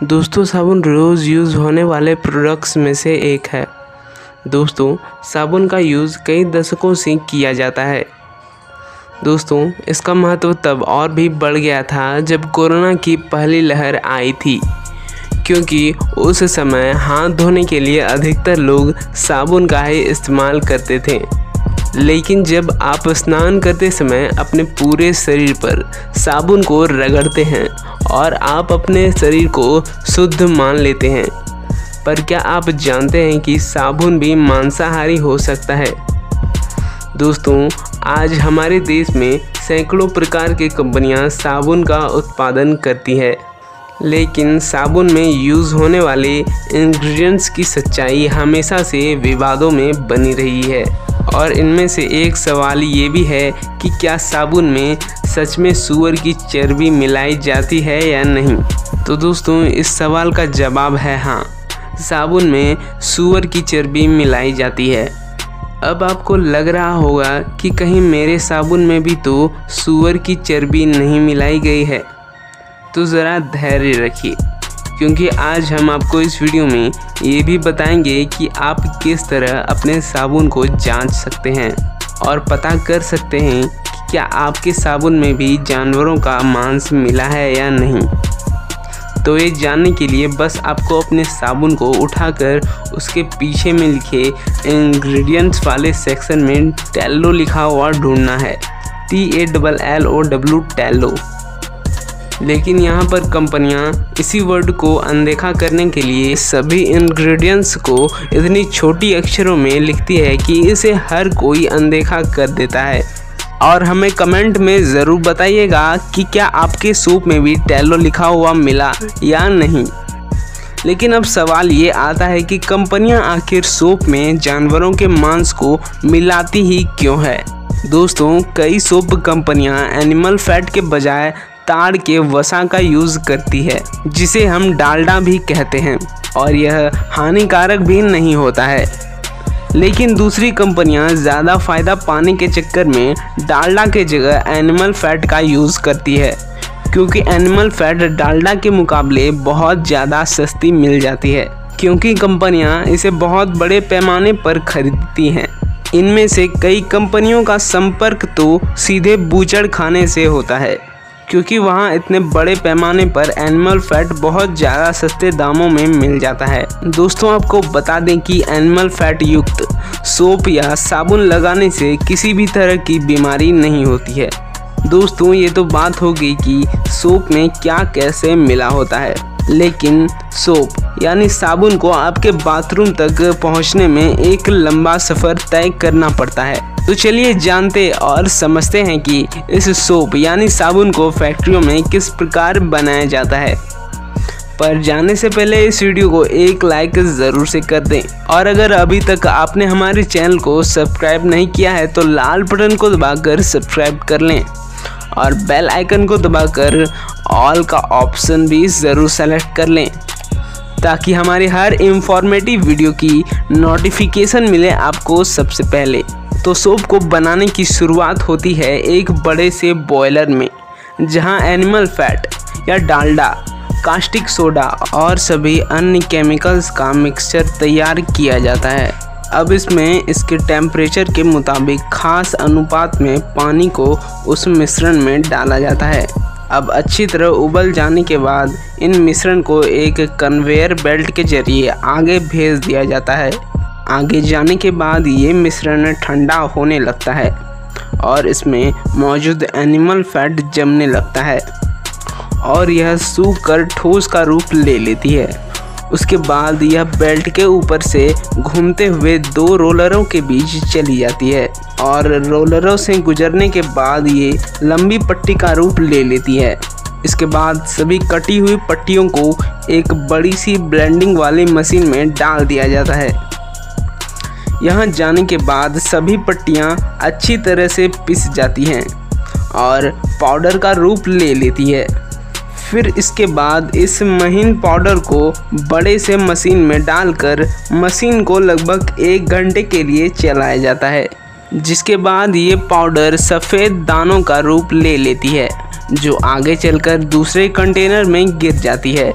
दोस्तों साबुन रोज़ यूज़ होने वाले प्रोडक्ट्स में से एक है। दोस्तों साबुन का यूज़ कई दशकों से किया जाता है। दोस्तों इसका महत्व तब और भी बढ़ गया था जब कोरोना की पहली लहर आई थी, क्योंकि उस समय हाथ धोने के लिए अधिकतर लोग साबुन का ही इस्तेमाल करते थे। लेकिन जब आप स्नान करते समय अपने पूरे शरीर पर साबुन को रगड़ते हैं और आप अपने शरीर को शुद्ध मान लेते हैं, पर क्या आप जानते हैं कि साबुन भी मांसाहारी हो सकता है? दोस्तों आज हमारे देश में सैकड़ों प्रकार की कंपनियां साबुन का उत्पादन करती है, लेकिन साबुन में यूज़ होने वाले इंग्रेडिएंट्स की सच्चाई हमेशा से विवादों में बनी रही है। और इनमें से एक सवाल ये भी है कि क्या साबुन में सच में सूअर की चर्बी मिलाई जाती है या नहीं? तो दोस्तों इस सवाल का जवाब है हाँ, साबुन में सूअर की चर्बी मिलाई जाती है। अब आपको लग रहा होगा कि कहीं मेरे साबुन में भी तो सूअर की चर्बी नहीं मिलाई गई है। तो ज़रा धैर्य रखिए, क्योंकि आज हम आपको इस वीडियो में ये भी बताएंगे कि आप किस तरह अपने साबुन को जांच सकते हैं और पता कर सकते हैं कि क्या आपके साबुन में भी जानवरों का मांस मिला है या नहीं। तो ये जानने के लिए बस आपको अपने साबुन को उठाकर उसके पीछे में लिखे इंग्रेडिएंट्स वाले सेक्शन में टैलो लिखा हुआ ढूंढना है, TALLOW टैलो। लेकिन यहाँ पर कंपनियाँ इसी वर्ड को अनदेखा करने के लिए सभी इंग्रेडिएंट्स को इतनी छोटी अक्षरों में लिखती है कि इसे हर कोई अनदेखा कर देता है। और हमें कमेंट में ज़रूर बताइएगा कि क्या आपके सूप में भी टैलो लिखा हुआ मिला या नहीं। लेकिन अब सवाल ये आता है कि कंपनियाँ आखिर सूप में जानवरों के मांस को मिलाती ही क्यों है? दोस्तों कई सूप कंपनियाँ एनिमल फैट के बजाय ताड़ के वसा का यूज़ करती है, जिसे हम डालडा भी कहते हैं, और यह हानिकारक भी नहीं होता है। लेकिन दूसरी कंपनियां ज़्यादा फ़ायदा पाने के चक्कर में डालडा के जगह एनिमल फैट का यूज़ करती है, क्योंकि एनिमल फैट डालडा के मुकाबले बहुत ज़्यादा सस्ती मिल जाती है, क्योंकि कंपनियां इसे बहुत बड़े पैमाने पर खरीदती हैं। इनमें से कई कंपनियों का संपर्क तो सीधे बूचड़ खाने से होता है, क्योंकि वहाँ इतने बड़े पैमाने पर एनिमल फैट बहुत ज़्यादा सस्ते दामों में मिल जाता है। दोस्तों आपको बता दें कि एनिमल फैट युक्त सोप या साबुन लगाने से किसी भी तरह की बीमारी नहीं होती है। दोस्तों ये तो बात हो गई कि सोप में क्या कैसे मिला होता है, लेकिन सोप यानी साबुन को आपके बाथरूम तक पहुंचने में एक लंबा सफ़र तय करना पड़ता है। तो चलिए जानते और समझते हैं कि इस सोप यानी साबुन को फैक्ट्रियों में किस प्रकार बनाया जाता है। पर जाने से पहले इस वीडियो को एक लाइक ज़रूर से कर दें, और अगर अभी तक आपने हमारे चैनल को सब्सक्राइब नहीं किया है तो लाल बटन को दबाकर सब्सक्राइब कर लें और बेल आइकन को दबाकर ऑल का ऑप्शन भी ज़रूर सेलेक्ट कर लें, ताकि हमारी हर इंफॉर्मेटिव वीडियो की नोटिफिकेशन मिले आपको सबसे पहले। तो सोप को बनाने की शुरुआत होती है एक बड़े से बॉयलर में, जहां एनिमल फैट या डालडा, कास्टिक सोडा और सभी अन्य केमिकल्स का मिक्सचर तैयार किया जाता है। अब इसमें इसके टेम्परेचर के मुताबिक खास अनुपात में पानी को उस मिश्रण में डाला जाता है। अब अच्छी तरह उबल जाने के बाद इन मिश्रण को एक कन्वेयर बेल्ट के जरिए आगे भेज दिया जाता है। आगे जाने के बाद ये मिश्रण ठंडा होने लगता है और इसमें मौजूद एनिमल फैट जमने लगता है और यह सूख कर ठोस का रूप ले लेती है। उसके बाद यह बेल्ट के ऊपर से घूमते हुए दो रोलरों के बीच चली जाती है और रोलरों से गुजरने के बाद ये लंबी पट्टी का रूप ले लेती है। इसके बाद सभी कटी हुई पट्टियों को एक बड़ी सी ब्लेंडिंग वाली मशीन में डाल दिया जाता है। यहाँ जाने के बाद सभी पट्टियाँ अच्छी तरह से पिस जाती हैं और पाउडर का रूप ले लेती है। फिर इसके बाद इस महीन पाउडर को बड़े से मशीन में डालकर मशीन को लगभग 1 घंटे के लिए चलाया जाता है, जिसके बाद ये पाउडर सफ़ेद दानों का रूप ले लेती है, जो आगे चलकर दूसरे कंटेनर में गिर जाती है।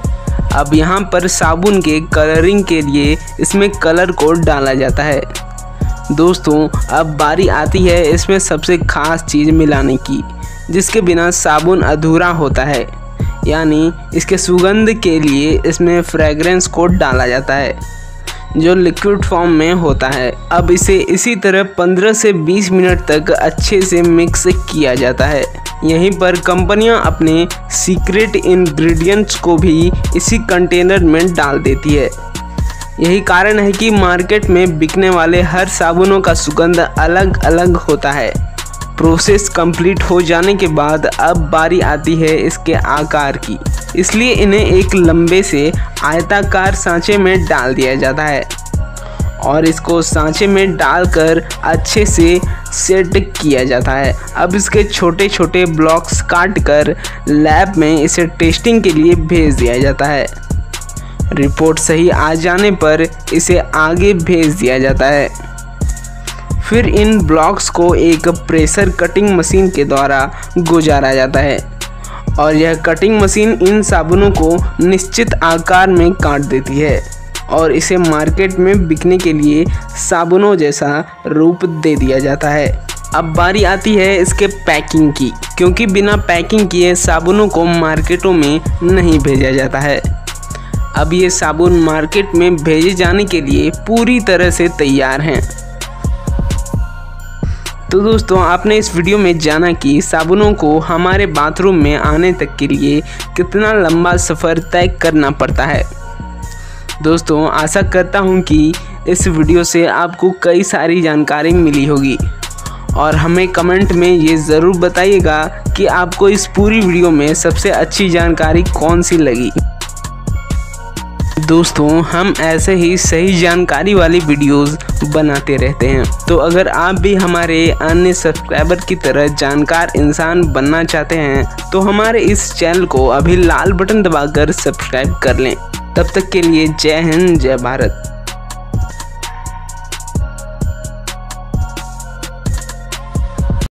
अब यहाँ पर साबुन के कलरिंग के लिए इसमें कलर कोड डाला जाता है। दोस्तों अब बारी आती है इसमें सबसे खास चीज़ मिलाने की, जिसके बिना साबुन अधूरा होता है, यानी इसके सुगंध के लिए इसमें फ्रेगरेंस कोड डाला जाता है जो लिक्विड फॉर्म में होता है। अब इसे इसी तरह 15 से 20 मिनट तक अच्छे से मिक्स किया जाता है। यहीं पर कंपनियां अपने सीक्रेट इंग्रेडिएंट्स को भी इसी कंटेनर में डाल देती है। यही कारण है कि मार्केट में बिकने वाले हर साबुनों का सुगंध अलग अलग होता है। प्रोसेस कंप्लीट हो जाने के बाद अब बारी आती है इसके आकार की, इसलिए इन्हें एक लंबे से आयताकार सांचे में डाल दिया जाता है और इसको सांचे में डालकर अच्छे से सेट किया जाता है। अब इसके छोटे छोटे ब्लॉक्स काटकर लैब में इसे टेस्टिंग के लिए भेज दिया जाता है। रिपोर्ट सही आ जाने पर इसे आगे भेज दिया जाता है। फिर इन ब्लॉक्स को एक प्रेशर कटिंग मशीन के द्वारा गुजारा जाता है और यह कटिंग मशीन इन साबुनों को निश्चित आकार में काट देती है और इसे मार्केट में बिकने के लिए साबुनों जैसा रूप दे दिया जाता है। अब बारी आती है इसके पैकिंग की, क्योंकि बिना पैकिंग किए साबुनों को मार्केटों में नहीं भेजा जाता है। अब ये साबुन मार्केट में भेजे जाने के लिए पूरी तरह से तैयार हैं। तो दोस्तों आपने इस वीडियो में जाना कि साबुनों को हमारे बाथरूम में आने तक के लिए कितना लंबा सफ़र तय करना पड़ता है। दोस्तों आशा करता हूं कि इस वीडियो से आपको कई सारी जानकारी मिली होगी और हमें कमेंट में ये ज़रूर बताइएगा कि आपको इस पूरी वीडियो में सबसे अच्छी जानकारी कौन सी लगी। दोस्तों हम ऐसे ही सही जानकारी वाली वीडियोस बनाते रहते हैं, तो अगर आप भी हमारे अन्य सब्सक्राइबर की तरह जानकार इंसान बनना चाहते हैं तो हमारे इस चैनल को अभी लाल बटन दबाकर सब्सक्राइब कर लें। तब तक के लिए जय हिंद, जय भारत।